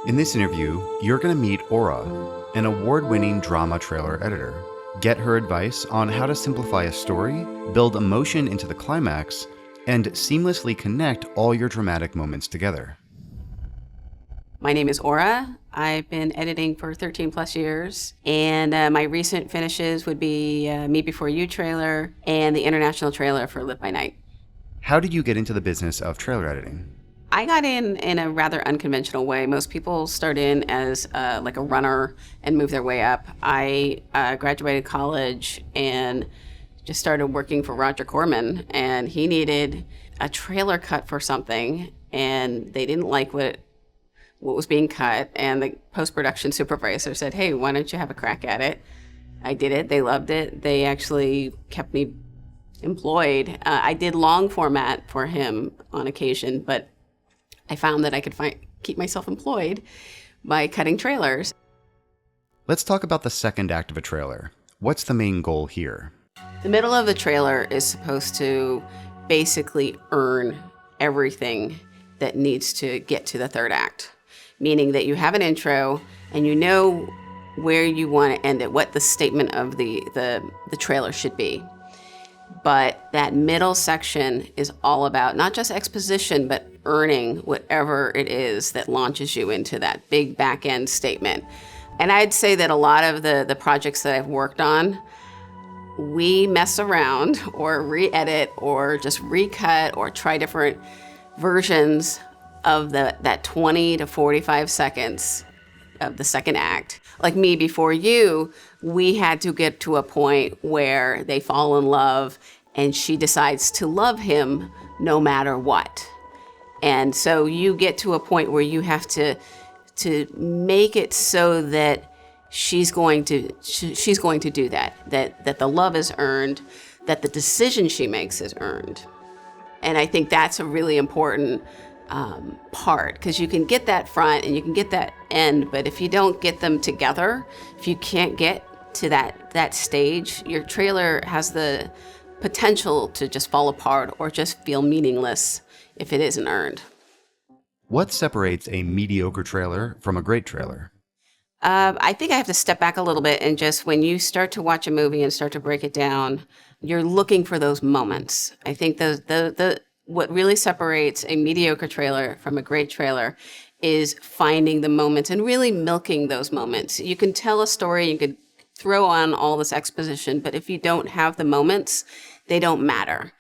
In this interview, you're going to meet Aura, an award-winning drama trailer editor. Get her advice on how to simplify a story, build emotion into the climax, and seamlessly connect all your dramatic moments together. My name is Aura. I've been editing for 13 plus years, and my recent finishes would be Me Before You trailer and the international trailer for Live by Night. How did you get into the business of trailer editing? I got in a rather unconventional way. Most people start in as like a runner and move their way up. I graduated college and just started working for Roger Corman, and he needed a trailer cut for something, and they didn't like what was being cut, and the post-production supervisor said, "Hey, why don't you have a crack at it?" I did it. They loved it. They actually kept me employed. I did long format for him on occasion, but I found that I could keep myself employed by cutting trailers. Let's talk about the second act of a trailer. What's the main goal here? The middle of the trailer is supposed to basically earn everything that needs to get to the third act, meaning that you have an intro and you know where you want to end it, what the statement of the trailer should be. But that middle section is all about not just exposition, but earning whatever it is that launches you into that big back end statement. And I'd say that a lot of the projects that I've worked on, we mess around or re-edit or just recut or try different versions of that 20 to 45 seconds of the second act. Like Me Before You, we had to get to a point where they fall in love and she decides to love him no matter what. And so you get to a point where you have to make it so that she's going to do that the love is earned, that the decision she makes is earned. And I think that's a really important part, because you can get that front and you can get that end, but if you don't get them together, if you can't get to that stage, your trailer has the potential to just fall apart or just feel meaningless if it isn't earned. What separates a mediocre trailer from a great trailer? I think I have to step back a little bit and just, when you start to watch a movie and start to break it down, you're looking for those moments. I think what really separates a mediocre trailer from a great trailer is finding the moments and really milking those moments. You can tell a story, you could throw on all this exposition, but if you don't have the moments, they don't matter.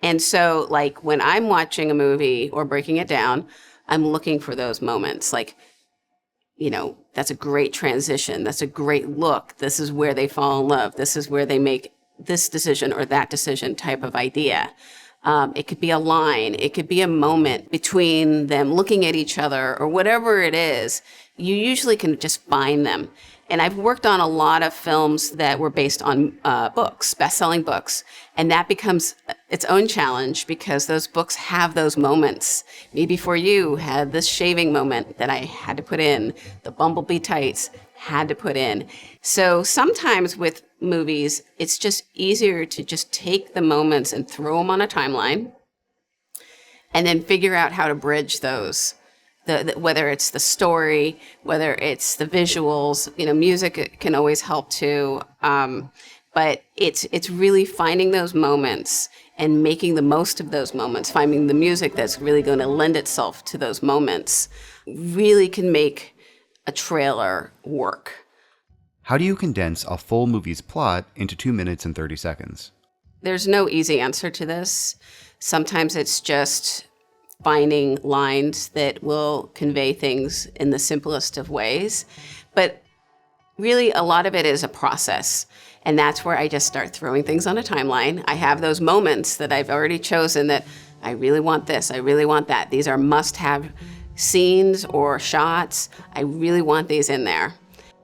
And so, like, when I'm watching a movie or breaking it down, I'm looking for those moments. Like, that's a great transition. That's a great look. This is where they fall in love. This is where they make this decision or that decision type of idea. It could be a line. It could be a moment between them looking at each other or whatever it is. You usually can just find them. And I've worked on a lot of films that were based on books, best-selling books. And that becomes its own challenge because those books have those moments. Me Before You had this shaving moment that I had to put in. The Bumblebee tights had to put in. So sometimes with movies, it's just easier to just take the moments and throw them on a timeline and then figure out how to bridge those. Whether it's the story, whether it's the visuals, music can always help too. But it's really finding those moments and making the most of those moments, finding the music that's really going to lend itself to those moments, really can make a trailer work. How do you condense a full movie's plot into 2 minutes and 30 seconds? There's no easy answer to this. Sometimes it's just finding lines that will convey things in the simplest of ways. But really, a lot of it is a process. And that's where I just start throwing things on a timeline. I have those moments that I've already chosen that I really want this, I really want that. These are must-have scenes or shots. I really want these in there.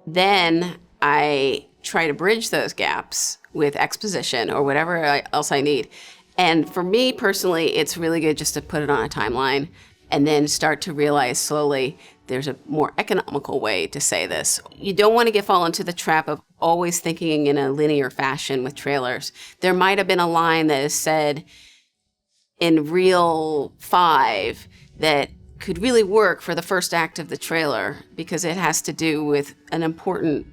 Then I try to bridge those gaps with exposition or whatever else I need. And for me personally, it's really good just to put it on a timeline and then start to realize slowly there's a more economical way to say this. You don't want to fall into the trap of always thinking in a linear fashion with trailers. There might have been a line that is said in reel 5 that could really work for the first act of the trailer because it has to do with an important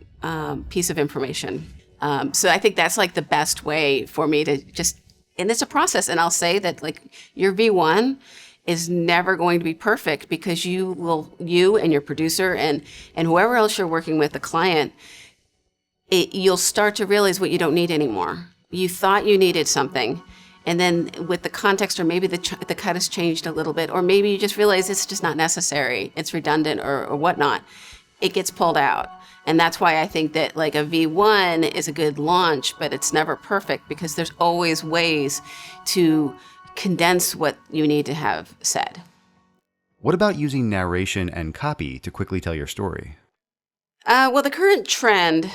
piece of information. So I think that's like the best way for me to just, and it's a process. And I'll say that like your V1 is never going to be perfect because you and your producer and whoever else you're working with, the client, you'll start to realize what you don't need anymore. You thought you needed something, and then with the context, or maybe the cut has changed a little bit, or maybe you just realize it's just not necessary, it's redundant or whatnot, it gets pulled out. And that's why I think that like a V1 is a good launch, but it's never perfect because there's always ways to condense what you need to have said. What about using narration and copy to quickly tell your story? Well, the current trend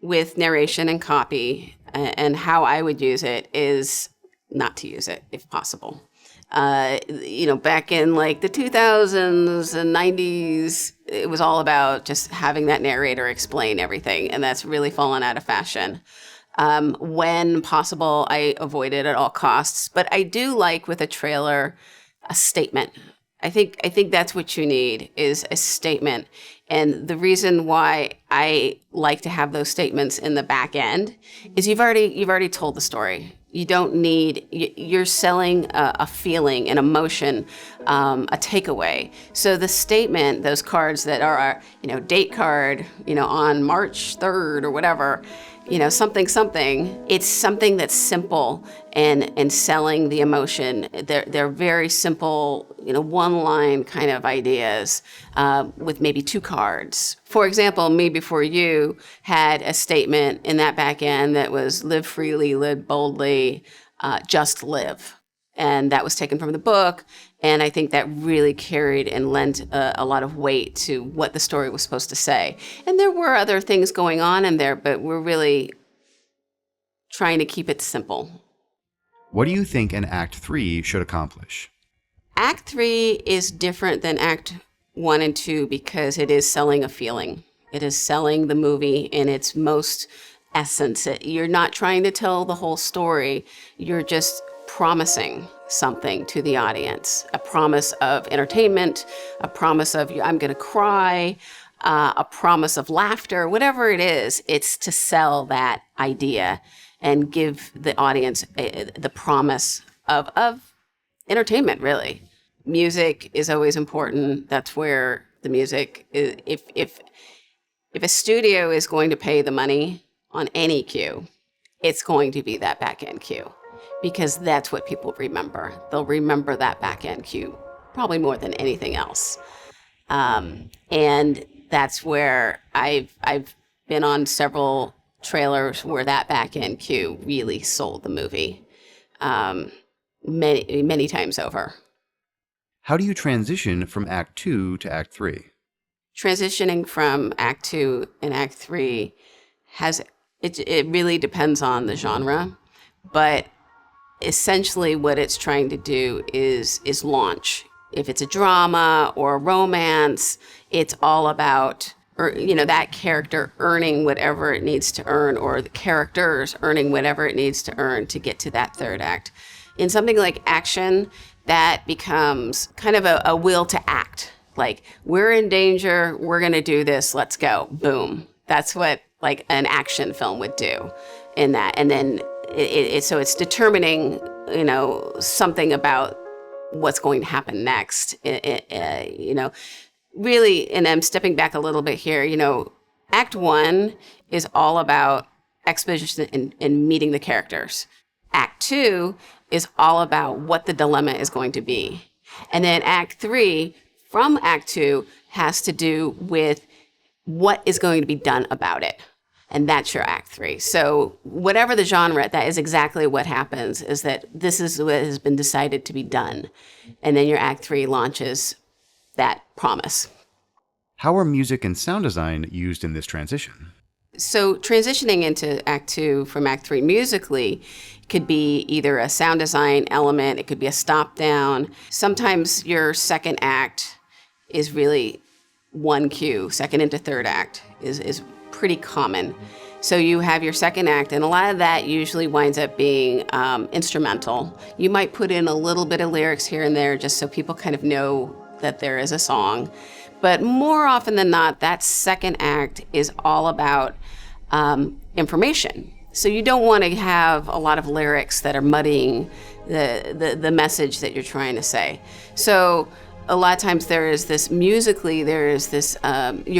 with narration and copy and how I would use it is not to use it if possible. Back in like the 2000s and 90s, it was all about just having that narrator explain everything, and that's really fallen out of fashion. When possible, I avoid it at all costs, but I do like with a trailer a statement. I think that's what you need is a statement. And the reason why I like to have those statements in the back end is you've already told the story. You don't need, you're selling a feeling, an emotion, a takeaway. So the statement, those cards that are, date card, on March 3rd or whatever, something, it's something that's simple and selling the emotion. They're very simple, one line kind of ideas with maybe 2 cards. For example, Me Before You had a statement in that back end that was live freely, live boldly, just live. And that was taken from the book. And I think that really carried and lent a lot of weight to what the story was supposed to say. And there were other things going on in there, but we're really trying to keep it simple. What do you think an Act 3 should accomplish? Act 3 is different than Act 1 and 2 because it is selling a feeling. It is selling the movie in its most essence. You're not trying to tell the whole story. You're just promising something to the audience, a promise of entertainment, a promise of I'm going to cry, a promise of laughter, whatever it is, it's to sell that idea and give the audience the promise of entertainment, really. Music is always important. That's where the music is. If a studio is going to pay the money on any cue, it's going to be that back-end cue. Because that's what people remember. They'll remember that back-end cue probably more than anything else. And that's where I've been on several trailers where that back-end cue really sold the movie many times over. How do you transition from Act 2 to Act 3? Transitioning from Act 2 and Act 3 it really depends on the genre, but essentially what it's trying to do is launch. If it's a drama or a romance, it's all about that character earning whatever it needs to earn, or the characters earning whatever it needs to earn to get to that third act. In something like action, that becomes kind of a will to act. Like, we're in danger, we're gonna do this, let's go, boom. That's what like an action film would do in that. And then so it's determining, something about what's going to happen next. Really, and I'm stepping back a little bit here, Act 1 is all about exposition and meeting the characters. Act 2 is all about what the dilemma is going to be. And then Act 3 from Act 2 has to do with what is going to be done about it. And that's your Act 3. So whatever the genre, that is exactly what happens, is that this is what has been decided to be done. And then your Act 3 launches that promise. How are music and sound design used in this transition? So transitioning into Act 2 from Act 3 musically could be either a sound design element, it could be a stop down. Sometimes your second act is really one cue. Second into third act is pretty common. So you have your second act, and a lot of that usually winds up being instrumental. You might put in a little bit of lyrics here and there just so people kind of know that there is a song. But more often than not, that second act is all about information. So you don't want to have a lot of lyrics that are muddying the message that you're trying to say. So a lot of times you're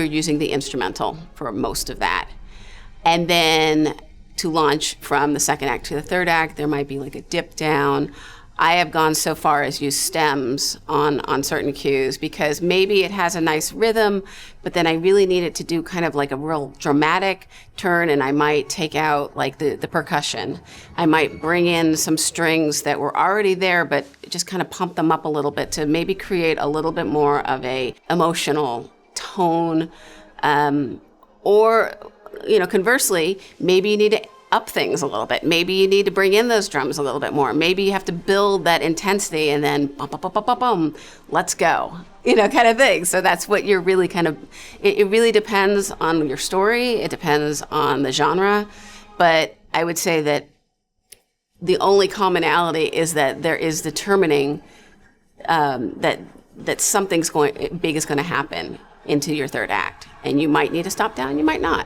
using the instrumental for most of that. And then to launch from the second act to the third act, there might be like a dip down. I have gone so far as use stems on certain cues because maybe it has a nice rhythm, but then I really need it to do kind of like a real dramatic turn, and I might take out like the percussion. I might bring in some strings that were already there, but just kind of pump them up a little bit to maybe create a little bit more of a emotional tone. Or, conversely, maybe you need to up things a little bit. Maybe you need to bring in those drums a little bit more. Maybe you have to build that intensity and then bum, bum, bum, bum, bum, bum, let's go, kind of thing. So that's what you're really it really depends on your story. It depends on the genre. But I would say that the only commonality is that there is determining that something's big is going to happen into your third act. And you might need to stop down, you might not.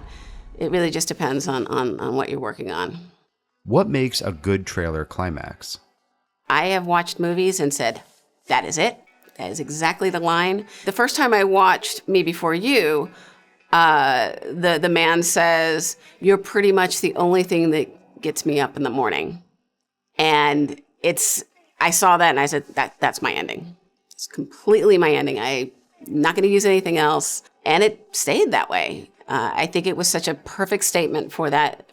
It really just depends on what you're working on. What makes a good trailer climax? I have watched movies and said, that is it. That is exactly the line. The first time I watched Me Before You, the man says, "You're pretty much the only thing that gets me up in the morning." And I saw that and I said, that's my ending. It's completely my ending. I'm not going to use anything else. And it stayed that way. I think it was such a perfect statement for that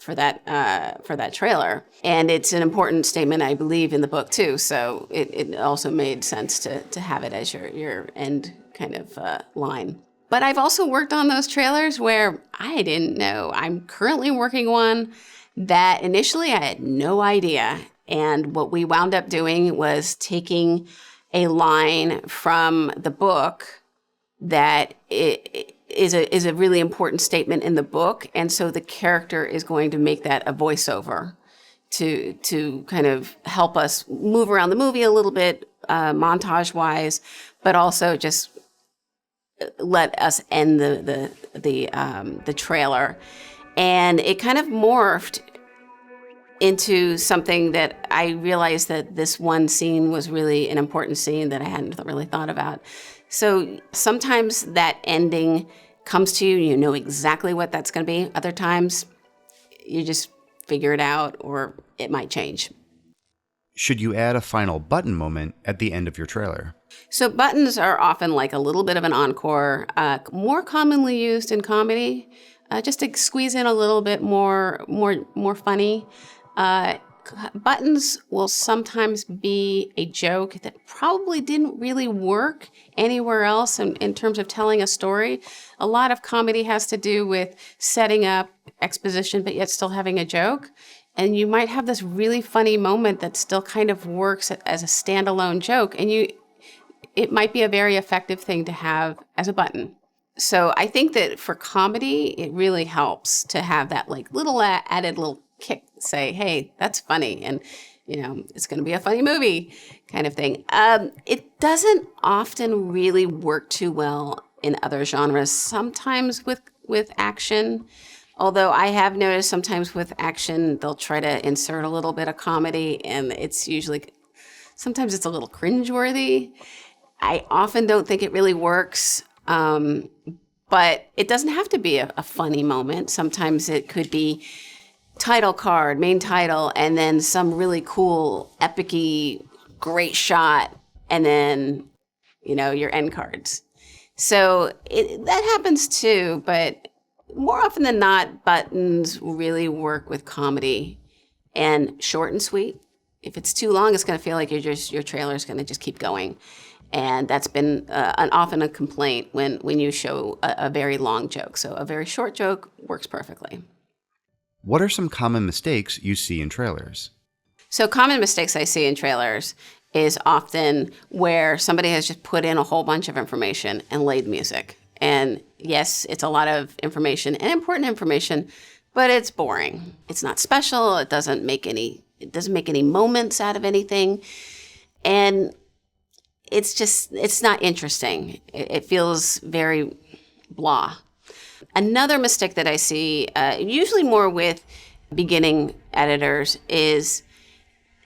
trailer, and it's an important statement, I believe, in the book too. So it also made sense to have it as your end kind of line. But I've also worked on those trailers where I didn't know. I'm currently working one that initially I had no idea, and what we wound up doing was taking a line from the book that is a really important statement in the book, and so the character is going to make that a voiceover to kind of help us move around the movie a little bit, montage-wise, but also just let us end the trailer. And it kind of morphed into something that I realized that this one scene was really an important scene that I hadn't really thought about. So sometimes that ending comes to you, you know exactly what that's going to be. Other times, you just figure it out, or it might change. Should you add a final button moment at the end of your trailer? So buttons are often like a little bit of an encore, more commonly used in comedy, just to squeeze in a little bit more funny. Buttons will sometimes be a joke that probably didn't really work anywhere else in terms of telling a story. A lot of comedy has to do with setting up exposition, but yet still having a joke. And you might have this really funny moment that still kind of works as a standalone joke. And it might be a very effective thing to have as a button. So I think that for comedy, it really helps to have that like little added little kick, say, hey, that's funny, and it's going to be a funny movie kind of thing. It doesn't often really work too well in other genres, sometimes with action, although I have noticed sometimes with action they'll try to insert a little bit of comedy, and sometimes it's a little cringeworthy. I often don't think it really works, but it doesn't have to be a funny moment. Sometimes it could be title card, main title, and then some really cool, epic-y, great shot, and then, your end cards. So that happens too, but more often than not, buttons really work with comedy and short and sweet. If it's too long, it's going to feel like your trailer is going to just keep going. And that's been often a complaint when you show a very long joke. So a very short joke works perfectly. What are some common mistakes you see in trailers? So common mistakes I see in trailers is often where somebody has just put in a whole bunch of information and laid music. And yes, it's a lot of information and important information, but it's boring. It's not special. It doesn't make any moments out of anything. And it's not interesting. It feels very blah. Another mistake that I see, usually more with beginning editors, is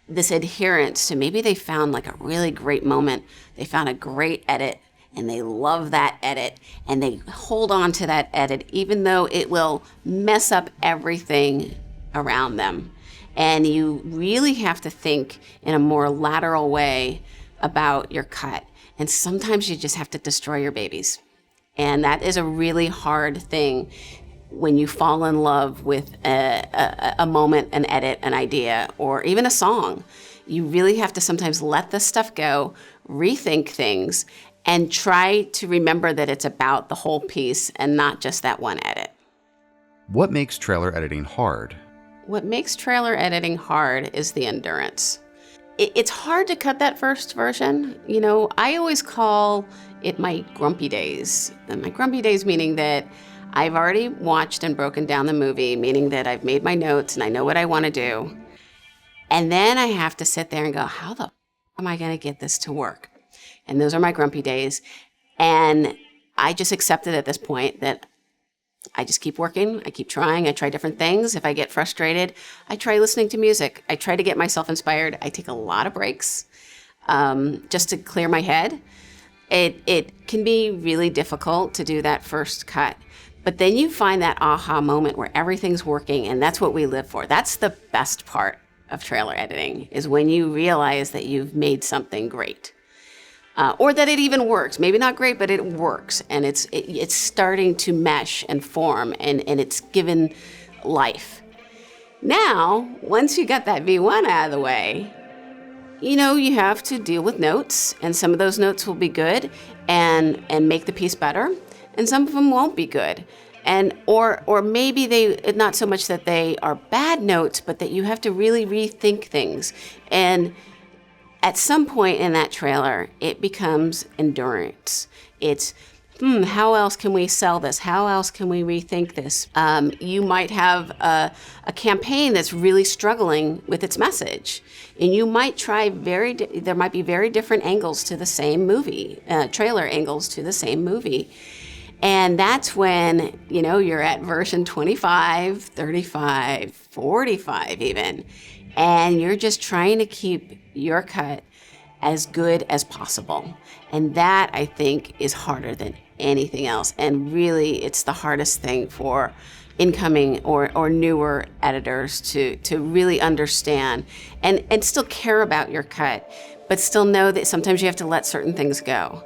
this adherence to maybe they found like a really great moment. They found a great edit and they love that edit and they hold on to that edit even though it will mess up everything around them. And you really have to think in a more lateral way about your cut. And sometimes you just have to destroy your babies. And that is a really hard thing when you fall in love with a moment, an edit, an idea, or even a song. You really have to sometimes let this stuff go, rethink things, and try to remember that it's about the whole piece and not just that one edit. What makes trailer editing hard? What makes trailer editing hard is the endurance. It's hard to cut that first version. You know, I always call it my grumpy days. And my grumpy days meaning that I've already watched and broken down the movie, meaning that I've made my notes and I know what I want to do. And then I have to sit there and go, how the am I going to get this to work? And those are my grumpy days. And I just accepted at this point that I just keep working. I keep trying. I try different things. If I get frustrated, I try listening to music. I try to get myself inspired. I take a lot of breaks just to clear my head. It can be really difficult to do that first cut. But then you find that aha moment where everything's working, and that's what we live for. That's the best part of trailer editing, is when you realize that you've made something great. Or that it even works. Maybe not great, but it works. And it's starting to mesh and form, and it's given life. Now, once you got that V1 out of the way, you know, you have to deal with notes, and some of those notes will be good and make the piece better, and some of them won't be good. And or maybe they, not so much that they are bad notes, but that you have to really rethink things. And at some point in that trailer, it becomes endurance. It's, how else can we sell this? How else can we rethink this? You might have a campaign that's really struggling with its message. And you might try there might be very different angles to the same movie, trailer angles to the same movie. And that's when, you know, you're at version 25, 35, 45 even. And you're just trying to keep your cut as good as possible. And that, I think, is harder than anything else. And really, it's the hardest thing for incoming or newer editors to really understand and still care about your cut, but still know that sometimes you have to let certain things go.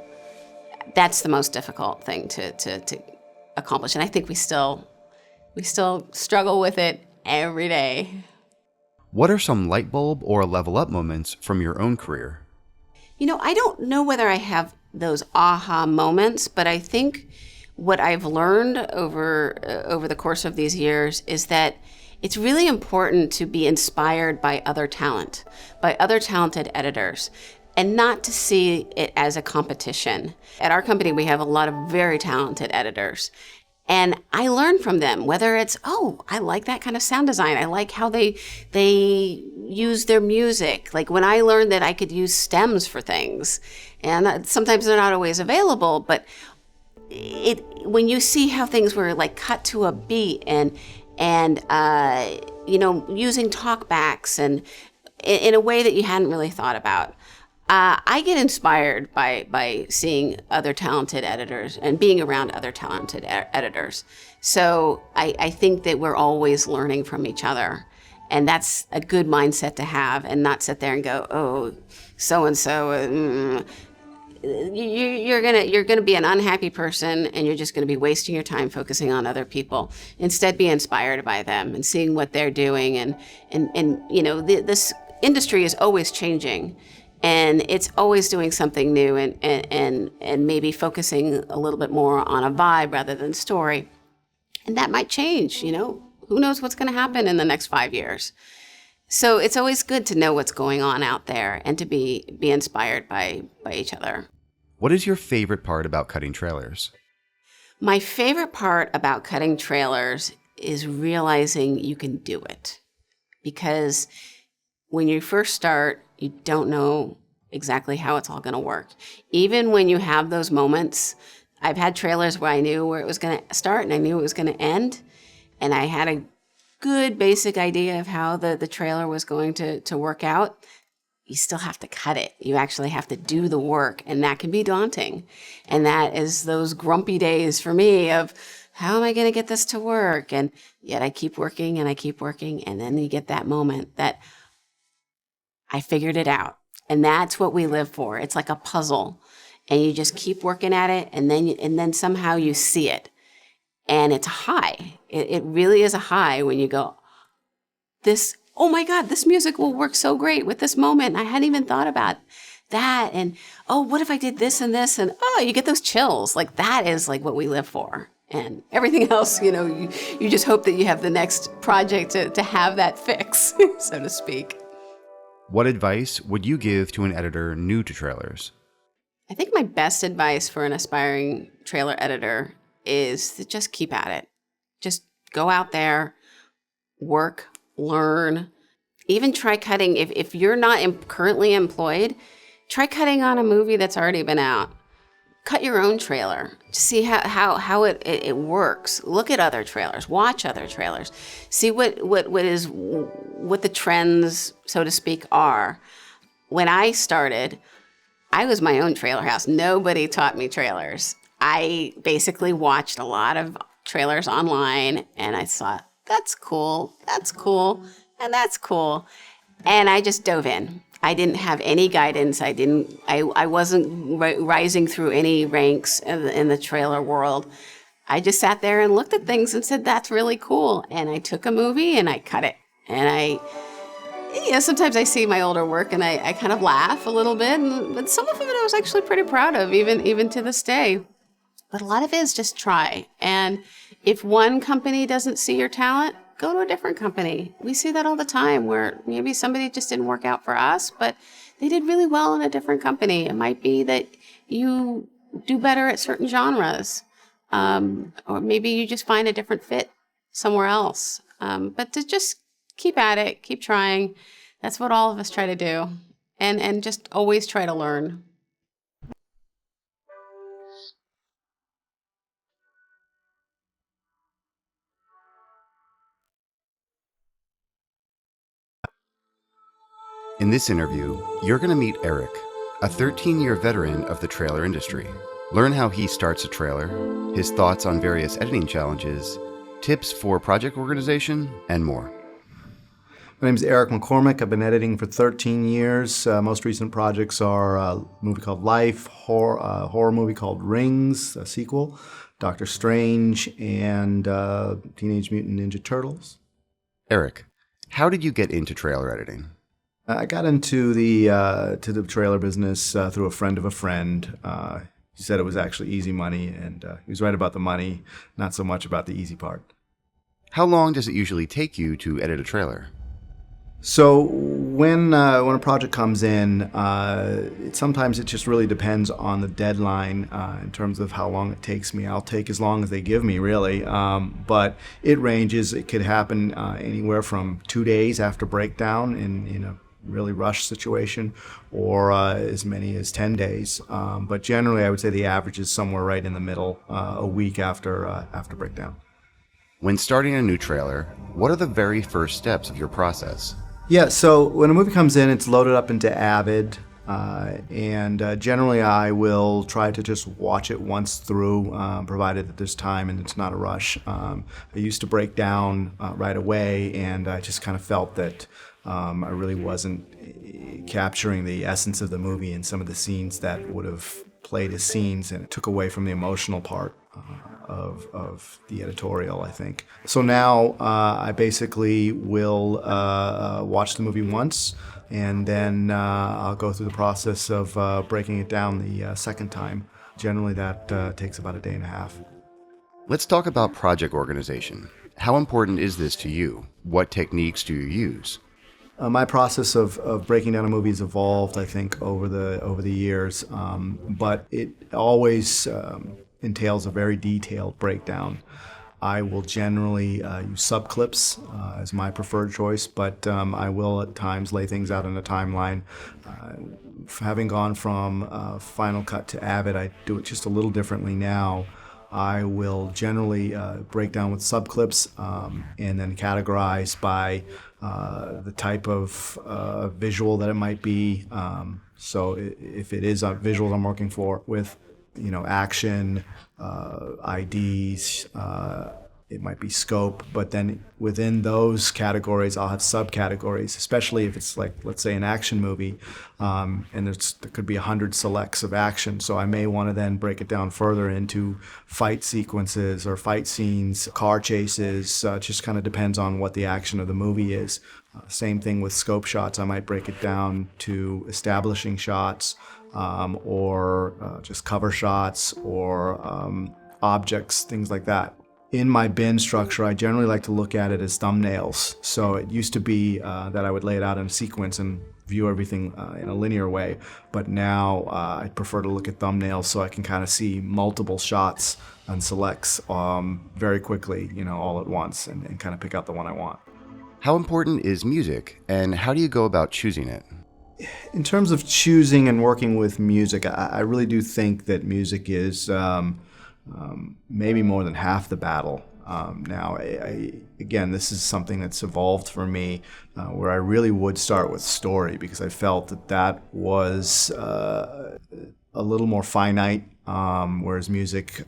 That's the most difficult thing to accomplish. And I think we still struggle with it every day. What are some light bulb or level up moments from your own career? You know, I don't know whether I have those aha moments, but I think what I've learned over the course of these years is that it's really important to be inspired by other talent, by other talented editors, and not to see it as a competition. At our company, we have a lot of very talented editors. And I learn from them, whether it's, oh, I like that kind of sound design. I like how they use their music. Like when I learned that I could use stems for things, and sometimes they're not always available, but when you see how things were like cut to a beat and you know, using talkbacks and in a way that you hadn't really thought about. I get inspired by seeing other talented editors and being around other talented editors. So I think that we're always learning from each other. And that's a good mindset to have, and not sit there and go, oh, so-and-so, you're gonna be an unhappy person, and you're just gonna be wasting your time focusing on other people. Instead, be inspired by them and seeing what they're doing. And you know, this industry is always changing. And it's always doing something new and maybe focusing a little bit more on a vibe rather than story. And that might change, you know. Who knows what's going to happen in the next 5 years? So it's always good to know what's going on out there and to be inspired by each other. What is your favorite part about cutting trailers? My favorite part about cutting trailers is realizing you can do it. Because when you first start, you don't know exactly how it's all going to work. Even when you have those moments, I've had trailers where I knew where it was going to start and I knew it was going to end. And I had a good basic idea of how the trailer was going to work out. You still have to cut it. You actually have to do the work, and that can be daunting. And that is those grumpy days for me of, how am I going to get this to work? And yet I keep working and I keep working, and then you get that moment that I figured it out. And that's what we live for. It's like a puzzle, and you just keep working at it, and then somehow you see it. And it's a high. It really is a high when you go, oh my God, this music will work so great with this moment. I hadn't even thought about that. And, oh, what if I did this and this? And, oh, you get those chills. Like, that is like what we live for. And everything else, you just hope that you have the next project to have that fix, so to speak. What advice would you give to an editor new to trailers? I think my best advice for an aspiring trailer editor is to just keep at it. Just go out there, work, learn, even try cutting. If you're not currently employed, try cutting on a movie that's already been out. Cut your own trailer to see how it works. Look at other trailers, watch other trailers, see what the trends, so to speak, are. When I started, I was my own trailer house. Nobody taught me trailers. I basically watched a lot of trailers online, and I thought, that's cool, and that's cool. And I just dove in. I didn't have any guidance. I wasn't rising through any ranks in the trailer world. I just sat there and looked at things and said, that's really cool. And I took a movie and I cut it. And sometimes I see my older work and I kind of laugh a little bit. But some of it I was actually pretty proud of, even to this day. But a lot of it is just try. And if one company doesn't see your talent, go to a different company. We see that all the time where maybe somebody just didn't work out for us, but they did really well in a different company. It might be that you do better at certain genres, or maybe you just find a different fit somewhere else. But to just keep at it, keep trying. That's what all of us try to do. And just always try to learn. In this interview, you're going to meet Eric, a 13-year veteran of the trailer industry. Learn how he starts a trailer, his thoughts on various editing challenges, tips for project organization, and more. My name is Eric McCormick. I've been editing for 13 years. Most recent projects are a movie called Life, horror movie called Rings, a sequel, Doctor Strange, and Teenage Mutant Ninja Turtles. Eric, how did you get into trailer editing? I got into the trailer business through a friend of a friend. He said it was actually easy money, and he was right about the money, not so much about the easy part. How long does it usually take you to edit a trailer? So when a project comes in, sometimes it just really depends on the deadline in terms of how long it takes me. I'll take as long as they give me, really. But it ranges. It could happen anywhere from 2 days after breakdown in a really rushed situation, or as many as 10 days. But generally, I would say the average is somewhere right in the middle, a week after breakdown. When starting a new trailer, what are the very first steps of your process? Yeah, so when a movie comes in, it's loaded up into Avid, and generally I will try to just watch it once through, provided that there's time and it's not a rush. I used to break down right away, and I just kind of felt that I really wasn't capturing the essence of the movie in some of the scenes that would have played as scenes, and it took away from the emotional part of the editorial, I think. So now I basically will watch the movie once, and then I'll go through the process of breaking it down the second time. Generally that takes about a day and a half. Let's talk about project organization. How important is this to you? What techniques do you use? My process of breaking down a movie has evolved, I think, over the years, but it always entails a very detailed breakdown. I will generally use subclips as my preferred choice, but I will at times lay things out in a timeline. Having gone from Final Cut to Avid, I do it just a little differently now. I will generally break down with subclips and then categorize by the type of visual that it might be. So if it is visuals I'm working with, action, IDs, it might be scope, but then within those categories, I'll have subcategories, especially if it's like, let's say, an action movie, and there could be 100 selects of action. So I may want to then break it down further into fight sequences or fight scenes, car chases. It just kind of depends on what the action of the movie is. Same thing with scope shots. I might break it down to establishing shots, or just cover shots, or objects, things like that. In my bin structure, I generally like to look at it as thumbnails. So it used to be that I would lay it out in a sequence and view everything in a linear way, but now I prefer to look at thumbnails so I can kind of see multiple shots and selects very quickly, all at once, and kind of pick out the one I want. How important is music, and how do you go about choosing it? In terms of choosing and working with music, I really do think that music is maybe more than half the battle. Now, again, this is something that's evolved for me, where I really would start with story, because I felt that was a little more finite, whereas music,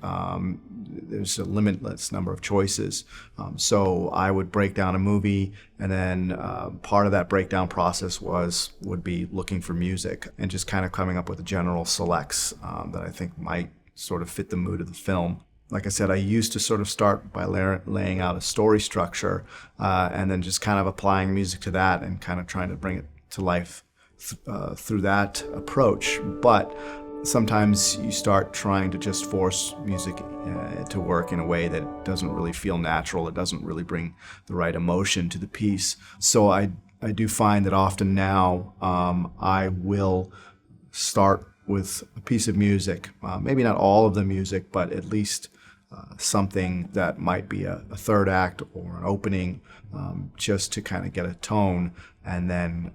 there's a limitless number of choices. So I would break down a movie, and then part of that breakdown process would be looking for music and just kind of coming up with the general selects that I think might sort of fit the mood of the film. Like I said, I used to sort of start by laying out a story structure, and then just kind of applying music to that and kind of trying to bring it to life through that approach. But sometimes you start trying to just force music to work in a way that doesn't really feel natural. It doesn't really bring the right emotion to the piece. So I do find that often now I will start with a piece of music, maybe not all of the music, but at least something that might be a third act or an opening, just to kind of get a tone, and then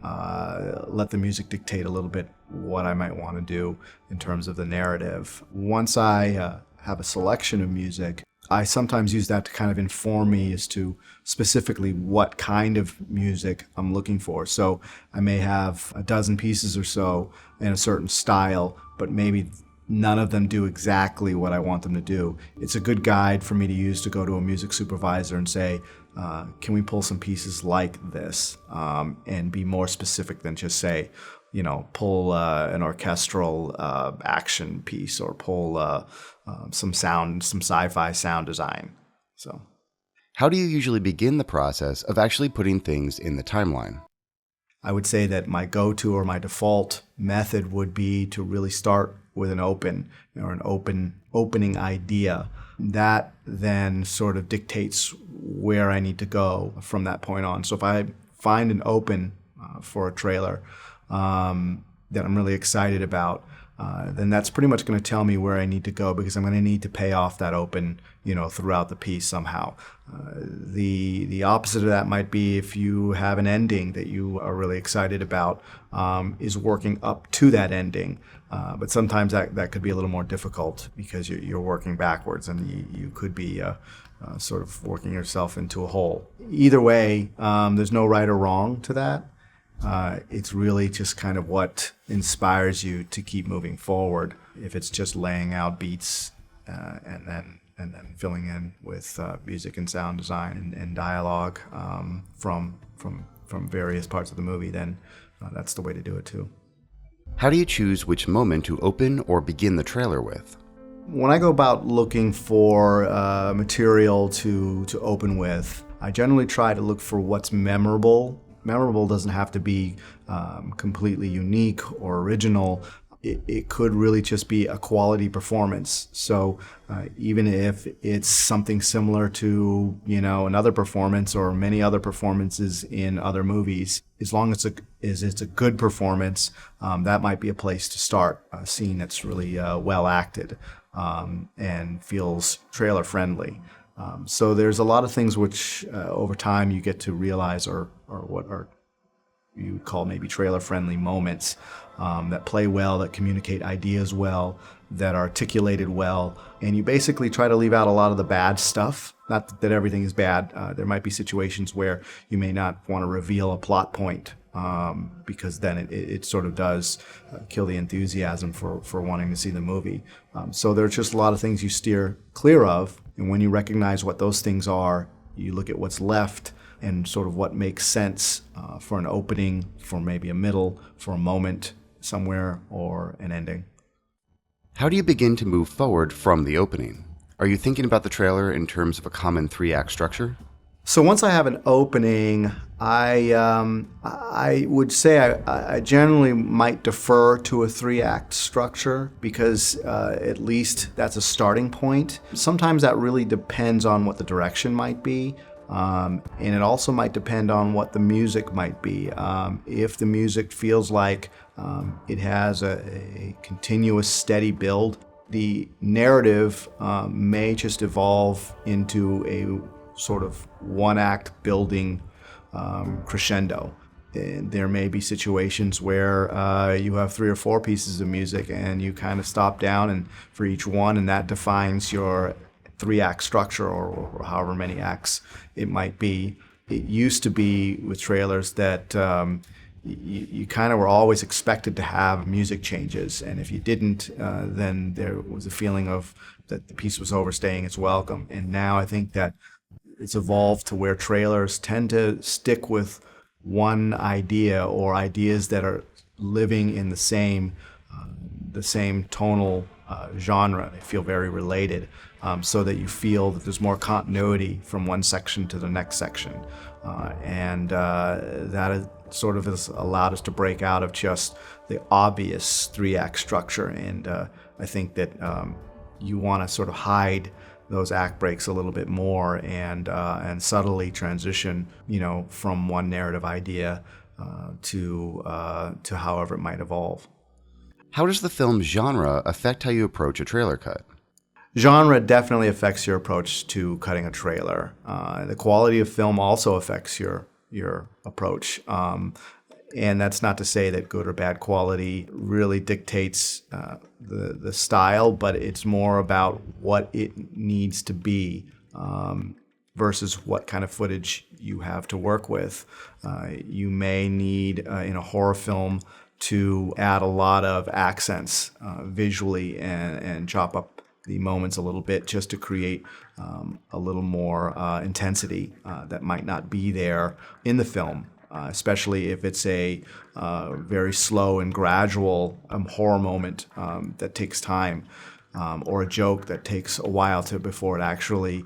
let the music dictate a little bit what I might want to do in terms of the narrative. Once I have a selection of music, I sometimes use that to kind of inform me as to specifically what kind of music I'm looking for. So I may have a dozen pieces or so in a certain style, but maybe none of them do exactly what I want them to do. It's a good guide for me to use to go to a music supervisor and say, can we pull some pieces like this, and be more specific than just say, pull an orchestral action piece, or pull some sci-fi sound design. So, how do you usually begin the process of actually putting things in the timeline? I would say that my go-to or my default method would be to really start with an open, or an opening idea. That then sort of dictates where I need to go from that point on. So if I find an open for a trailer that I'm really excited about, then that's pretty much going to tell me where I need to go, because I'm going to need to pay off that open, throughout the piece somehow. The opposite of that might be if you have an ending that you are really excited about, is working up to that ending. But sometimes that could be a little more difficult, because you're working backwards, and you could be sort of working yourself into a hole. Either way, there's no right or wrong to that. It's really just kind of what inspires you to keep moving forward. If it's just laying out beats and then filling in with music and sound design and dialogue from various parts of the movie, then that's the way to do it too. How do you choose which moment to open or begin the trailer with? When I go about looking for material to open with, I generally try to look for what's memorable. Memorable doesn't have to be completely unique or original. It could really just be a quality performance. So even if it's something similar to, another performance or many other performances in other movies, as long as it's a good performance, that might be a place to start. A scene that's really well acted and feels trailer friendly. So there's a lot of things which over time you get to realize or what are you would call maybe trailer-friendly moments that play well, that communicate ideas well, that are articulated well, and you basically try to leave out a lot of the bad stuff. Not that everything is bad. There might be situations where you may not want to reveal a plot point because then it sort of does kill the enthusiasm for wanting to see the movie. So there's just a lot of things you steer clear of, and when you recognize what those things are, you look at what's left and sort of what makes sense for an opening, for maybe a middle, for a moment somewhere, or an ending. How do you begin to move forward from the opening? Are you thinking about the trailer in terms of a common 3-act structure? So once I have an opening, I would say I generally might defer to a 3-act structure because at least that's a starting point. Sometimes that really depends on what the direction might be. And it also might depend on what the music might be. If the music feels like it has a continuous, steady build, the narrative may just evolve into a sort of 1-act building crescendo. And there may be situations where you have 3 or 4 pieces of music and you kind of stop down and for each one, and that defines your 3-act structure or however many acts it might be. It used to be with trailers that you kind of were always expected to have music changes, and if you didn't, then there was a feeling of that the piece was overstaying its welcome. And now I think that it's evolved to where trailers tend to stick with one idea or ideas that are living in the same tonal genre. They feel very related, so that you feel that there's more continuity from one section to the next section. And that is sort of has allowed us to break out of just the obvious 3-act structure. And I think that you want to sort of hide those act breaks a little bit more and subtly transition, from one narrative idea to however it might evolve. How does the film's genre affect how you approach a trailer cut? Genre definitely affects your approach to cutting a trailer. The quality of film also affects your approach. And that's not to say that good or bad quality really dictates the style, but it's more about what it needs to be versus what kind of footage you have to work with. You may need, in a horror film, to add a lot of accents visually and chop up the moments a little bit just to create a little more intensity that might not be there in the film, especially if it's a very slow and gradual horror moment that takes time, or a joke that takes a while before it actually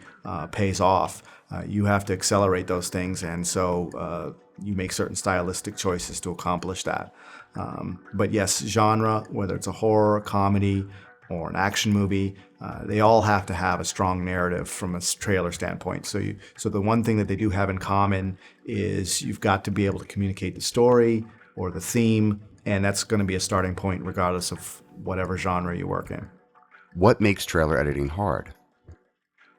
pays off. You have to accelerate those things, and so you make certain stylistic choices to accomplish that. But yes, genre, whether it's a horror, comedy, or an action movie, they all have to have a strong narrative from a trailer standpoint. So the one thing that they do have in common is you've got to be able to communicate the story or the theme, and that's going to be a starting point regardless of whatever genre you work in. What makes trailer editing hard?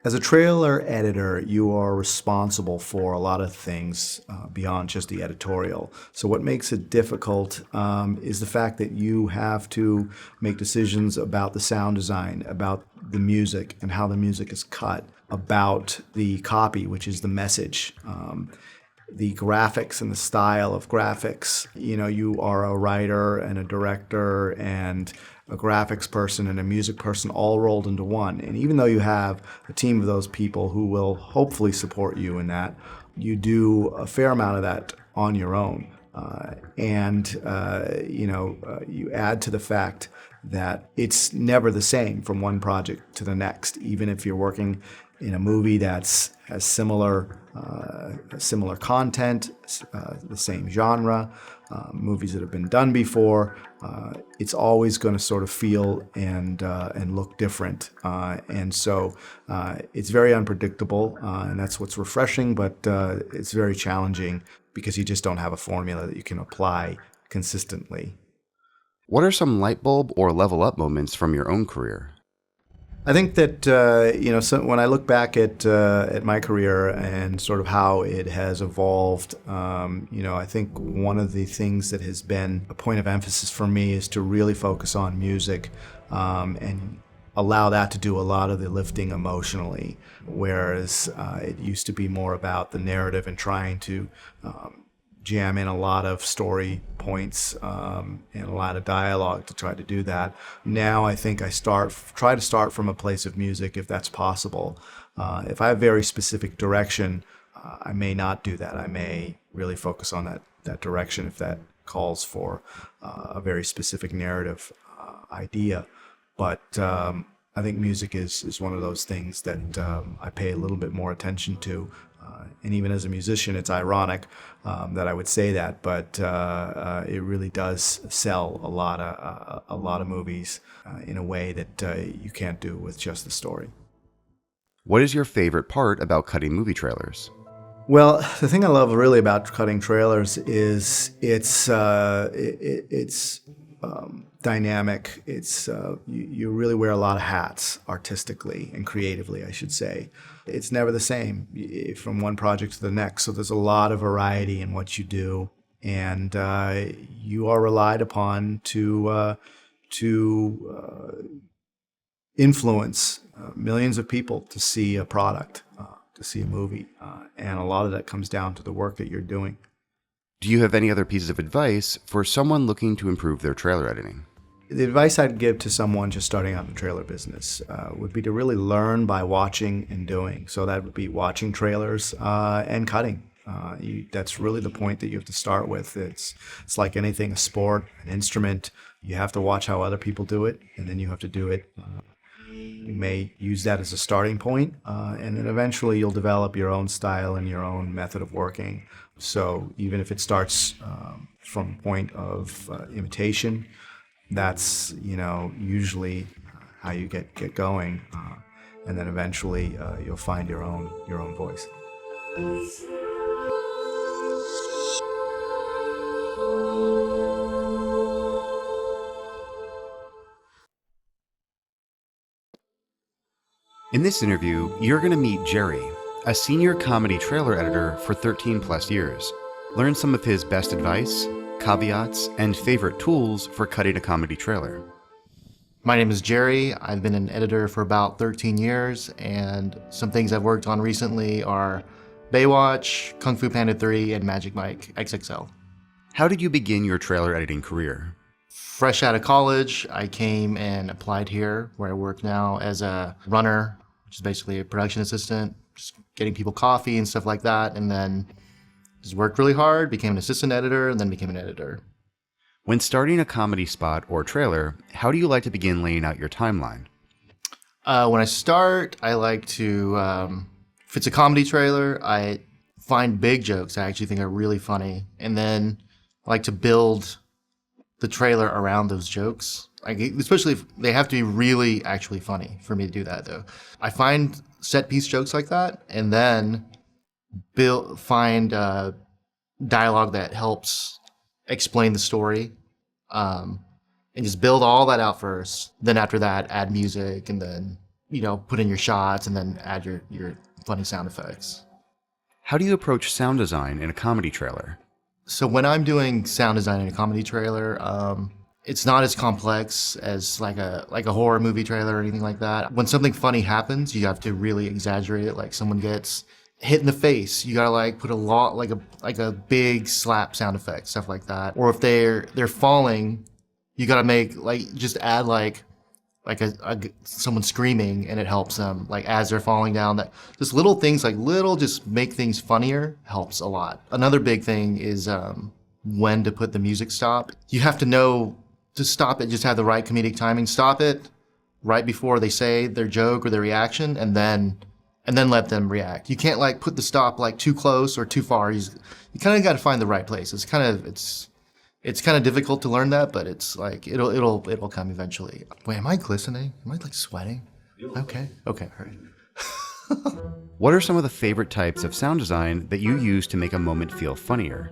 As a trailer editor, you are responsible for a lot of things beyond just the editorial. So what makes it difficult is the fact that you have to make decisions about the sound design, about the music and how the music is cut, about the copy, which is the message, the graphics and the style of graphics. You are a writer and a director and a graphics person and a music person all rolled into one. And even though you have a team of those people who will hopefully support you in that, you do a fair amount of that on your own. You add to the fact that it's never the same from one project to the next, even if you're working in a movie that has similar content, the same genre, movies that have been done before. It's always going to sort of feel and look different, and so it's very unpredictable, and that's what's refreshing. But it's very challenging because you just don't have a formula that you can apply consistently. What are some light bulb or level up moments from your own career? I think that so when I look back at my career and sort of how it has evolved, I think one of the things that has been a point of emphasis for me is to really focus on music and allow that to do a lot of the lifting emotionally, whereas it used to be more about the narrative and trying to jam in a lot of story points and a lot of dialogue to try to do that. Now I think I try to start from a place of music if that's possible. If I have very specific direction, I may not do that. I may really focus on that direction if that calls for a very specific narrative idea. But I think music is one of those things that I pay a little bit more attention to. And even as a musician, it's ironic that I would say that, but it really does sell a lot of movies in a way that you can't do with just the story. What is your favorite part about cutting movie trailers? Well, the thing I love really about cutting trailers is it's dynamic. It's you really wear a lot of hats artistically and creatively, I should say. It's never the same from one project to the next. So there's a lot of variety in what you do, and you are relied upon to influence millions of people to see a product, to see a movie, and a lot of that comes down to the work that you're doing. Do you have any other pieces of advice for someone looking to improve their trailer editing? The advice I'd give to someone just starting out in the trailer business would be to really learn by watching and doing. So that would be watching trailers and cutting. That's really the point that you have to start with. It's like anything, a sport, an instrument. You have to watch how other people do it, and then you have to do it. You may use that as a starting point, and then eventually you'll develop your own style and your own method of working. So even if it starts from a point of imitation, that's usually how you get going, and then eventually you'll find your own voice. In this interview, you're going to meet Jerry, a senior comedy trailer editor for 13 plus years. Learn some of his best advice, caveats, and favorite tools for cutting a comedy trailer. My name is Jerry. I've been an editor for about 13 years, and some things I've worked on recently are Baywatch, Kung Fu Panda 3, and Magic Mike XXL. How did you begin your trailer editing career? Fresh out of college, I came and applied here, where I work now as a runner, which is basically a production assistant, just getting people coffee and stuff like that, and then just worked really hard, became an assistant editor, and then became an editor. When starting a comedy spot or trailer, how do you like to begin laying out your timeline? When I start, I like to, if it's a comedy trailer, I find big jokes I actually think are really funny, and then I like to build the trailer around those jokes. Especially if they have to be really actually funny for me to do that, though. I find set piece jokes like that, and then find dialogue that helps explain the story, and just build all that out first. Then after that, add music, and then put in your shots, and then add your funny sound effects. How do you approach sound design in a comedy trailer? So when I'm doing sound design in a comedy trailer, it's not as complex as like a horror movie trailer or anything like that. When something funny happens, you have to really exaggerate it. Like someone gets hit in the face, you gotta put a lot like a big slap sound effect, stuff like that. Or if they're falling, you gotta make just add someone screaming, and it helps them as they're falling down. That just little things just make things funnier helps a lot. Another big thing is when to put the music stop. You have to know to stop it. Just have the right comedic timing. Stop it right before they say their joke or their reaction, and then let them react. You can't put the stop too close or too far. You kind of got to find the right place. It's kind of difficult to learn that, but it's it'll come eventually. Wait, am I glistening? Am I sweating? Okay, all right. What are some of the favorite types of sound design that you use to make a moment feel funnier?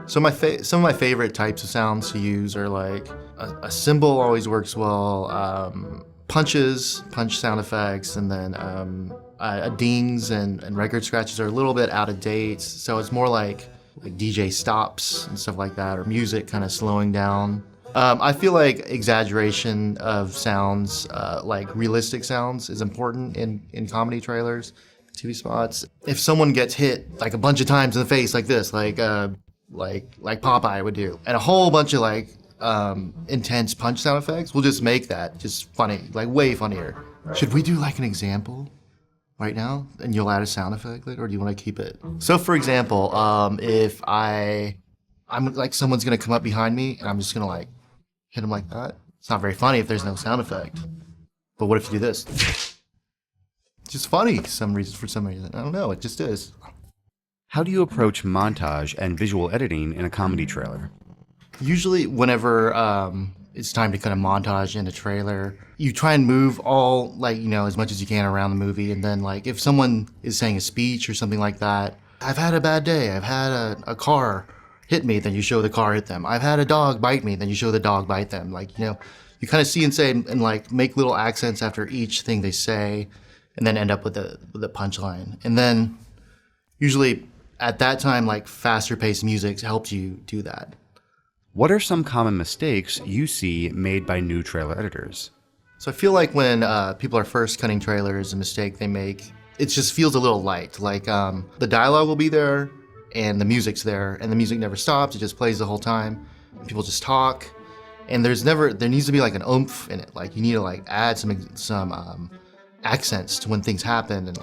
So some of my favorite types of sounds to use are a cymbal always works well. punch sound effects, and then dings and record scratches are a little bit out of date. So it's more like DJ stops and stuff like that, or music kind of slowing down. I feel like exaggeration of sounds, like realistic sounds, is important in comedy trailers, TV spots. If someone gets hit like a bunch of times in the face like this, like Popeye would do, and a whole bunch of intense punch sound effects, we'll just make that just funny, like way funnier. Right. Should we do like an example right now, and you'll add a sound effect later, or do you want to keep it? So for example, if I'm like, someone's gonna come up behind me and I'm just gonna like hit them like that. It's not very funny if there's no sound effect. But what if you do this? It's just funny for some reason. I don't know, it just is. How do you approach montage and visual editing in a comedy trailer? Usually whenever it's time to kind of montage in a trailer, you try and move all, as much as you can around the movie. And then if someone is saying a speech or something like that, I've had a bad day, I've had a car hit me, then you show the car hit them. I've had a dog bite me, then you show the dog bite them. You kind of see and say and make little accents after each thing they say, and then end up with the punchline. And then usually at that time, faster paced music helps you do that. What are some common mistakes you see made by new trailer editors? So I feel like when people are first cutting trailers, a mistake they make, it just feels a little light. The dialogue will be there, and the music's there, and the music never stops. It just plays the whole time. People just talk, and there needs to be an oomph in it. You need to add some accents to when things happen, and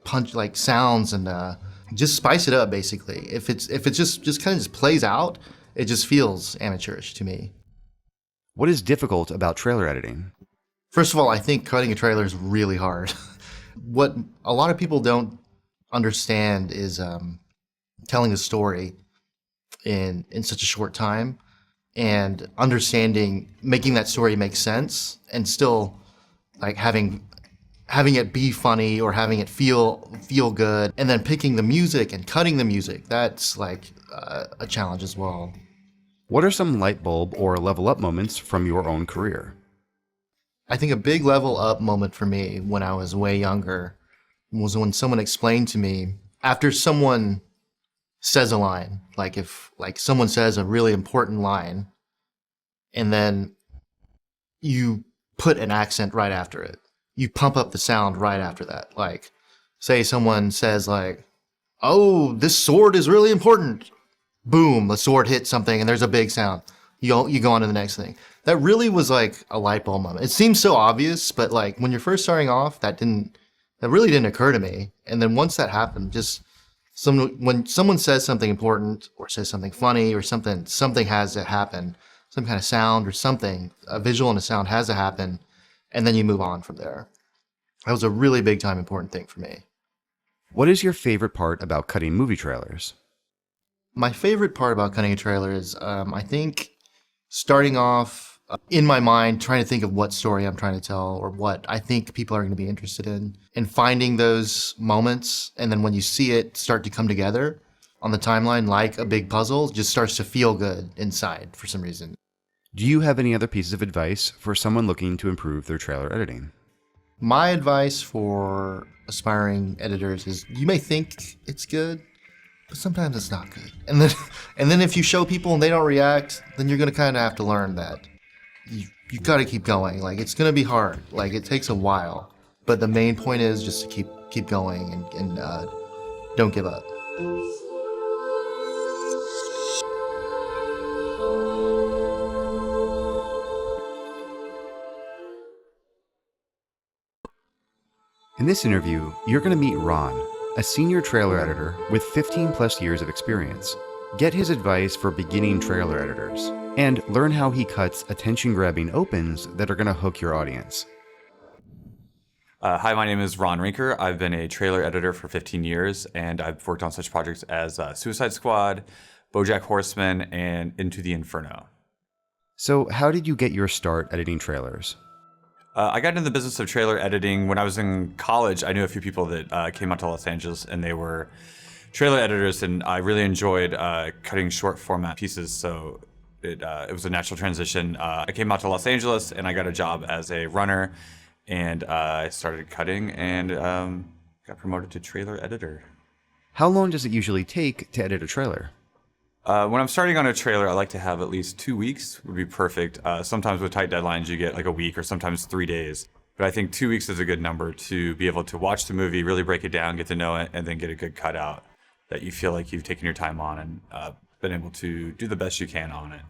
punch sounds, and just spice it up basically. If it just kind of plays out, it just feels amateurish to me. What is difficult about trailer editing? First of all, I think cutting a trailer is really hard. What a lot of people don't understand is telling a story in such a short time, and making that story make sense, and still having it be funny or having it feel good, and then picking the music and cutting the music. That's a challenge as well. What are some light bulb or level up moments from your own career? I think a big level up moment for me when I was way younger was when someone explained to me, after someone says a line, if someone says a really important line, and then you put an accent right after it. You pump up the sound right after that. Say someone says oh, this sword is really important. Boom, the sword hits something and there's a big sound. You go on to the next thing. That really was a light bulb moment. It seems so obvious, but when you're first starting off, that really didn't occur to me. And then once that happened, when someone says something important or says something funny or something has to happen, some kind of sound or something, a visual and a sound has to happen, and then you move on from there. That was a really big time important thing for me. What is your favorite part about cutting movie trailers? My favorite part about cutting a trailer is, I think, starting off in my mind, trying to think of what story I'm trying to tell or what I think people are going to be interested in, and finding those moments. And then when you see it start to come together on the timeline like a big puzzle, it just starts to feel good inside for some reason. Do you have any other pieces of advice for someone looking to improve their trailer editing? My advice for aspiring editors is, you may think it's good, but sometimes it's not good. And then if you show people and they don't react, then you're going to kind of have to learn that you got to keep going. It's going to be hard. It takes a while. But the main point is just to keep going and don't give up. In this interview, you're going to meet Ron, a senior trailer editor with 15 plus years of experience. Get his advice for beginning trailer editors, and learn how he cuts attention-grabbing opens that are going to hook your audience. Hi, my name is Ron Rinker. I've been a trailer editor for 15 years, and I've worked on such projects as Suicide Squad, BoJack Horseman, and Into the Inferno. So how did you get your start editing trailers? I got into the business of trailer editing when I was in college. I knew a few people that came out to Los Angeles, and they were trailer editors, and I really enjoyed cutting short format pieces, so it was a natural transition. I came out to Los Angeles, and I got a job as a runner and I started cutting and got promoted to trailer editor. How long does it usually take to edit a trailer? When I'm starting on a trailer, I like to have at least 2 weeks would be perfect. Sometimes with tight deadlines, you get like a week or sometimes 3 days. But I think 2 weeks is a good number to be able to watch the movie, really break it down, get to know it, and then get a good cutout that you feel like you've taken your time on and been able to do the best you can on it.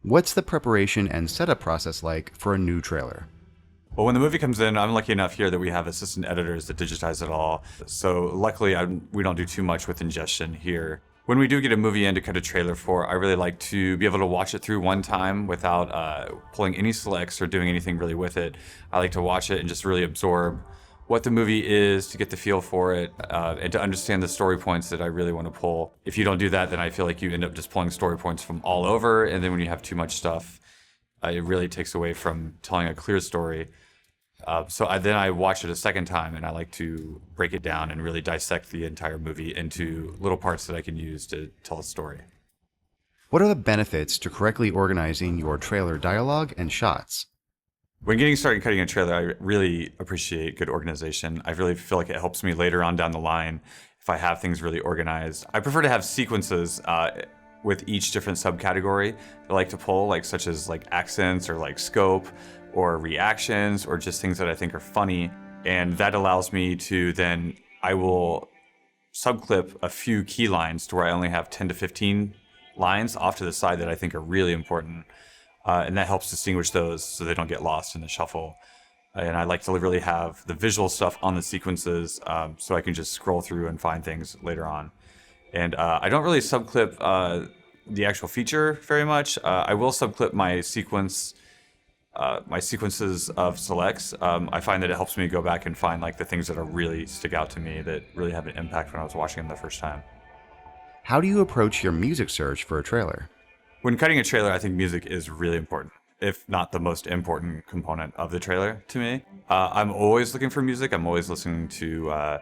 What's the preparation and setup process like for a new trailer? Well, when the movie comes in, I'm lucky enough here that we have assistant editors that digitize it all. So luckily, we don't do too much with ingestion here. When we do get a movie in to cut a trailer for, I really like to be able to watch it through one time without pulling any selects or doing anything really with it. I like to watch it and just really absorb what the movie is, to get the feel for it, and to understand the story points that I really want to pull. If you don't do that, then I feel like you end up just pulling story points from all over, and then when you have too much stuff, it really takes away from telling a clear story. Then I watch it a second time, and I like to break it down and really dissect the entire movie into little parts that I can use to tell a story. What are the benefits to correctly organizing your trailer dialogue and shots? When getting started cutting a trailer, I really appreciate good organization. I really feel like it helps me later on down the line if I have things really organized. I prefer to have sequences with each different subcategory that I like to pull, like such as like accents or like scope or reactions or just things that I think are funny. And that allows me to then, I will subclip a few key lines to where I only have 10 to 15 lines off to the side that I think are really important. And that helps distinguish those so they don't get lost in the shuffle. And I like to really have the visual stuff on the sequences so I can just scroll through and find things later on. And I don't really subclip the actual feature very much. I will subclip my sequences of selects. I find that it helps me go back and find like the things that are really stick out to me that really have an impact when I was watching them the first time. How do you approach your music search for a trailer? When cutting a trailer, I think music is really important, if not the most important component of the trailer to me. I'm always looking for music. I'm always listening to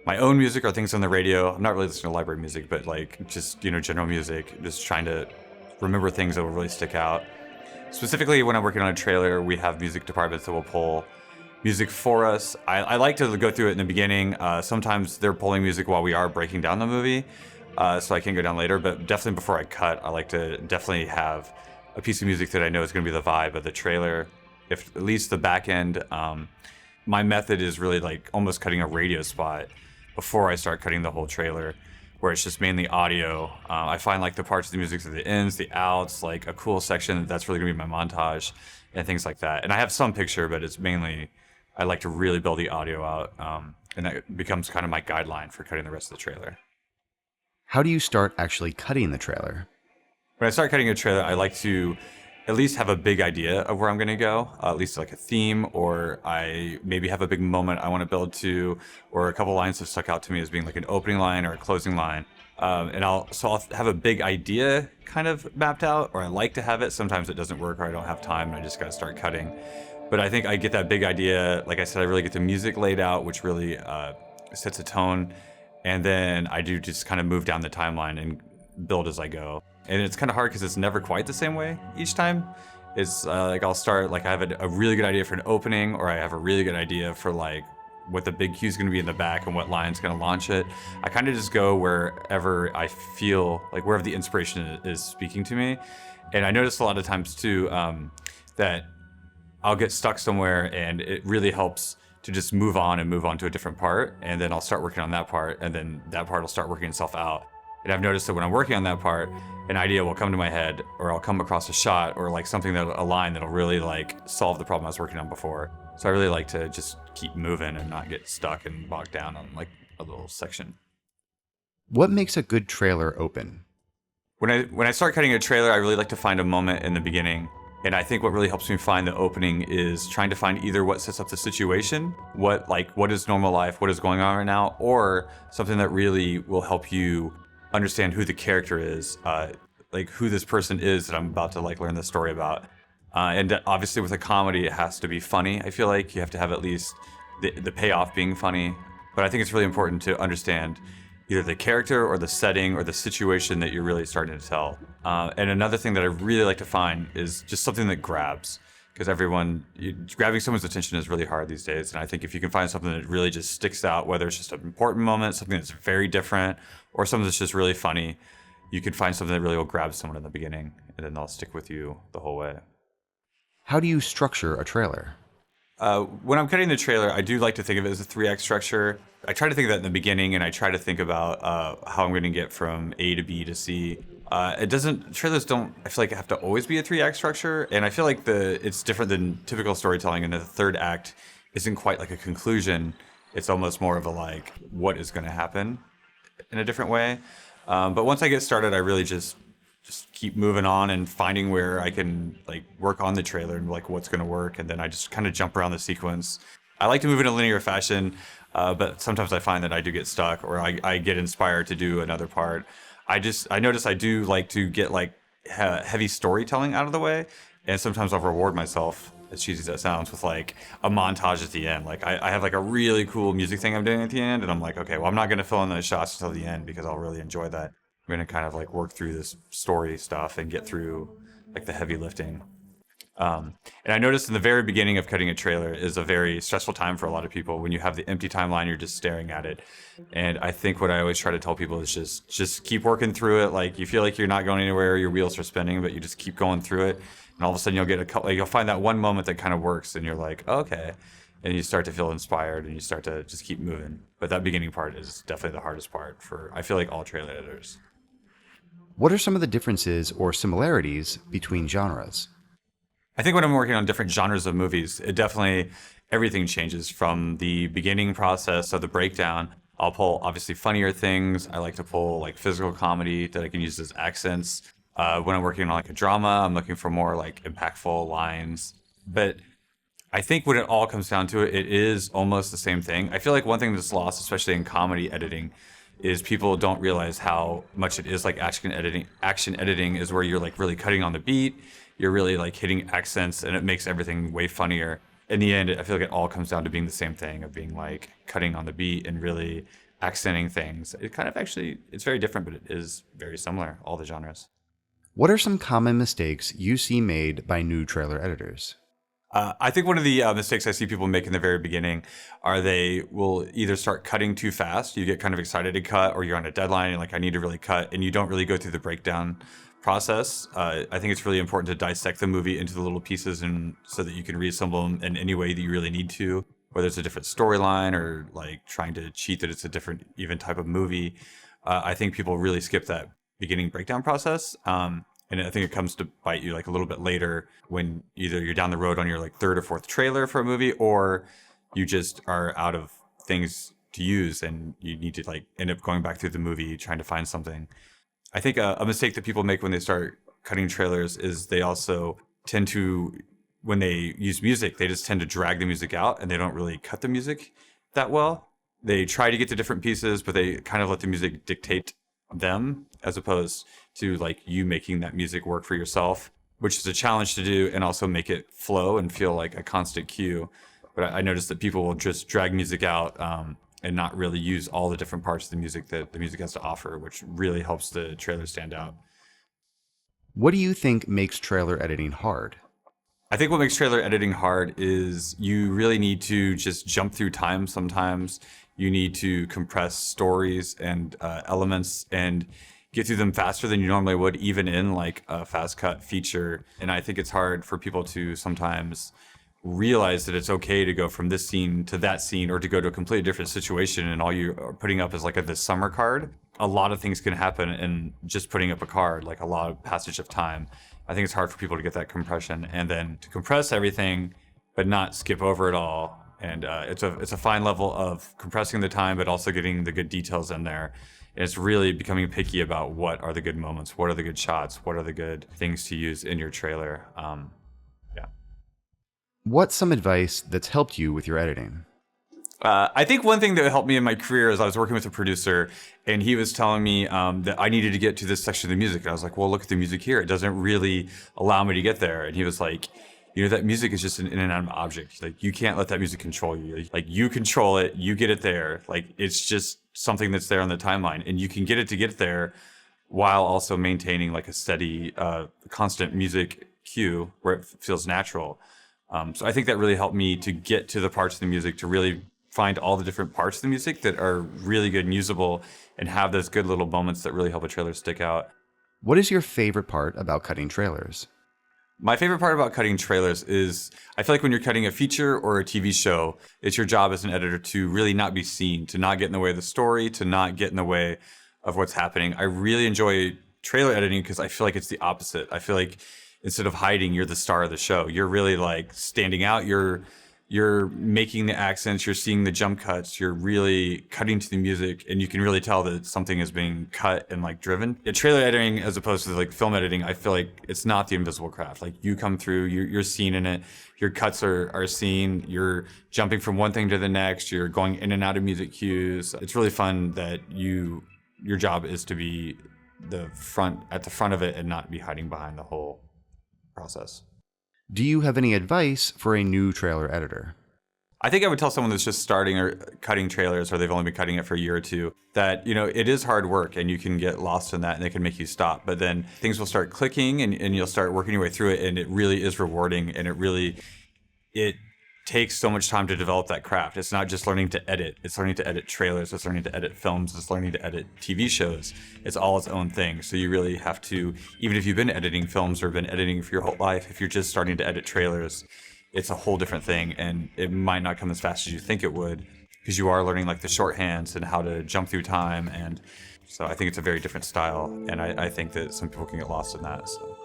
my own music or things on the radio. I'm not really listening to library music, but like just, general music, just trying to remember things that will really stick out. Specifically, when I'm working on a trailer, we have music departments that will pull music for us. I like to go through it in the beginning. Sometimes they're pulling music while we are breaking down the movie. So I can go down later, but definitely before I cut, I like to definitely have a piece of music that I know is going to be the vibe of the trailer. If at least the back end, my method is really like almost cutting a radio spot before I start cutting the whole trailer, where it's just mainly audio. I find like the parts of the music, the ins, the outs, like a cool section that's really going to be my montage and things like that. And I have some picture, but it's mainly, I like to really build the audio out. And that becomes kind of my guideline for cutting the rest of the trailer. How do you start actually cutting the trailer? When I start cutting a trailer, I like to at least have a big idea of where I'm going to go, at least like a theme, or I maybe have a big moment I want to build to, or a couple lines that stuck out to me as being like an opening line or a closing line. And I'll have a big idea kind of mapped out, or I like to have it. Sometimes it doesn't work, or I don't have time, and I just got to start cutting. But I think I get that big idea. Like I said, I really get the music laid out, which really sets a tone. And then I do just kind of move down the timeline and build as I go. And it's kind of hard because it's never quite the same way each time. It's like I'll start, like I have a really good idea for an opening, or I have a really good idea for like what the big cue is going to be in the back and what line's going to launch it. I kind of just go wherever I feel, like wherever the inspiration is speaking to me. And I notice a lot of times too that I'll get stuck somewhere and it really helps to just move on to a different part, and then I'll start working on that part, and then that part will start working itself out. And I've noticed that when I'm working on that part, an idea will come to my head, or I'll come across a shot, or like something a line that'll really like solve the problem I was working on before. So I really like to just keep moving and not get stuck and bogged down on like a little section. What makes a good trailer open? When I start cutting a trailer, I really like to find a moment in the beginning. And I think what really helps me find the opening is trying to find either what sets up the situation, what is normal life, what is going on right now, or something that really will help you understand who the character is, like who this person is that I'm about to like learn the story about. And obviously with a comedy, it has to be funny. I feel like you have to have at least the payoff being funny. But I think it's really important to understand either the character or the setting or the situation that you're really starting to tell. And another thing that I really like to find is just something that grabs. because grabbing someone's attention is really hard these days. And I think if you can find something that really just sticks out, whether it's just an important moment, something that's very different, or something that's just really funny, you can find something that really will grab someone in the beginning, and then they'll stick with you the whole way. How do you structure a trailer? When I'm cutting the trailer, I do like to think of it as a 3-act structure. I try to think of that in the beginning, and I try to think about how I'm going to get from A to B to C. Trailers don't, I feel like, have to always be a 3-act structure, and I feel like it's different than typical storytelling, and the third act isn't quite like a conclusion. It's almost more of a like, what is going to happen in a different way. But once I get started, I really just keep moving on and finding where I can like work on the trailer and like what's going to work, and then I just kind of jump around the sequence. I like to move in a linear fashion, but sometimes I find that I do get stuck, or I get inspired to do another part. I notice I do like to get like heavy storytelling out of the way, and sometimes I'll reward myself, as cheesy as that sounds, with like a montage at the end. Like I have like a really cool music thing I'm doing at the end, and I'm like, okay, well, I'm not going to fill in those shots until the end because I'll really enjoy that. I'm going to kind of like work through this story stuff and get through like the heavy lifting. And I noticed in the very beginning of cutting a trailer is a very stressful time for a lot of people. When you have the empty timeline, you're just staring at it. And I think what I always try to tell people is just keep working through it. Like you feel like you're not going anywhere, your wheels are spinning, but you just keep going through it. And all of a sudden you'll find that one moment that kind of works, and you're like, oh, okay. And you start to feel inspired, and you start to just keep moving. But that beginning part is definitely the hardest part for, I feel like, all trailer editors. What are some of the differences or similarities between genres? I think when I'm working on different genres of movies, everything changes from the beginning process of the breakdown. I'll pull obviously funnier things. I like to pull like physical comedy that I can use as accents. When I'm working on like a drama, I'm looking for more like impactful lines. But I think when it all comes down to it, it is almost the same thing. I feel like one thing that's lost, especially in comedy editing, is people don't realize how much it is like action editing. Action editing is where you're like really cutting on the beat. You're really like hitting accents, and it makes everything way funnier. In the end, I feel like it all comes down to being the same thing, of being like cutting on the beat and really accenting things. It kind of it's very different, but it is very similar, all the genres. What are some common mistakes you see made by new trailer editors? I think one of the mistakes I see people make in the very beginning are they will either start cutting too fast. You get kind of excited to cut, or you're on a deadline and like, I need to really cut, and you don't really go through the breakdown process. I think it's really important to dissect the movie into the little pieces, and so that you can reassemble them in any way that you really need to, whether it's a different storyline or like trying to cheat that it's a different even type of movie. I think people really skip that beginning breakdown process. And I think it comes to bite you like a little bit later, when either you're down the road on your like third or fourth trailer for a movie, or you just are out of things to use and you need to like end up going back through the movie trying to find something. I think a mistake that people make when they start cutting trailers is they also tend to, when they use music, they just tend to drag the music out, and they don't really cut the music that well. They try to get to different pieces, but they kind of let the music dictate them, as opposed to like you making that music work for yourself, which is a challenge to do, and also make it flow and feel like a constant cue. But I noticed that people will just drag music out and not really use all the different parts of the music that the music has to offer, which really helps the trailer stand out. What do you think makes trailer editing hard? I think what makes trailer editing hard is you really need to just jump through time sometimes. You need to compress stories and elements and get through them faster than you normally would, even in like a fast cut feature. And I think it's hard for people to sometimes realize that it's okay to go from this scene to that scene, or to go to a completely different situation, and all you are putting up is like this summer card. A lot of things can happen in just putting up a card, like a lot of passage of time. I think it's hard for people to get that compression, and then to compress everything but not skip over it all. And it's a fine level of compressing the time, but also getting the good details in there. And it's really becoming picky about what are the good moments, what are the good shots, what are the good things to use in your trailer. What's some advice that's helped you with your editing? I think one thing that helped me in my career is I was working with a producer, and he was telling me that I needed to get to this section of the music. And I was like, well, look at the music here. It doesn't really allow me to get there. And he was like, you know, that music is just an inanimate object. Like, you can't let that music control you. Like, you control it, you get it there. Like, it's just something that's there on the timeline, and you can get it to get there while also maintaining like a steady, constant music cue where it feels natural. So I think that really helped me to get to the parts of the music, to really find all the different parts of the music that are really good and usable, and have those good little moments that really help a trailer stick out. What is your favorite part about cutting trailers? My favorite part about cutting trailers is I feel like when you're cutting a feature or a TV show, it's your job as an editor to really not be seen, to not get in the way of the story, to not get in the way of what's happening. I really enjoy trailer editing because I feel like it's the opposite. I feel like instead of hiding, you're the star of the show. You're really like standing out. You're making the accents, you're seeing the jump cuts, you're really cutting to the music, and you can really tell that something is being cut and like driven. Trailer editing, as opposed to like film editing, I feel like it's not the invisible craft. Like you come through, you're seen in it, your cuts are seen, you're jumping from one thing to the next, you're going in and out of music cues. It's really fun that your job is to be at the front of it and not be hiding behind the whole process. Do you have any advice for a new trailer editor? I think I would tell someone that's just starting or cutting trailers, or they've only been cutting it for a year or two, that, it is hard work and you can get lost in that and it can make you stop. But then things will start clicking and you'll start working your way through it, and it really is rewarding, and it takes so much time to develop that craft. It's not just learning to edit. It's learning to edit trailers. It's learning to edit films. It's learning to edit TV shows. It's all its own thing. So you really have to, even if you've been editing films or been editing for your whole life, if you're just starting to edit trailers, it's a whole different thing. And it might not come as fast as you think it would, because you are learning like the shorthands and how to jump through time. And so I think it's a very different style. And I think that some people can get lost in that. So.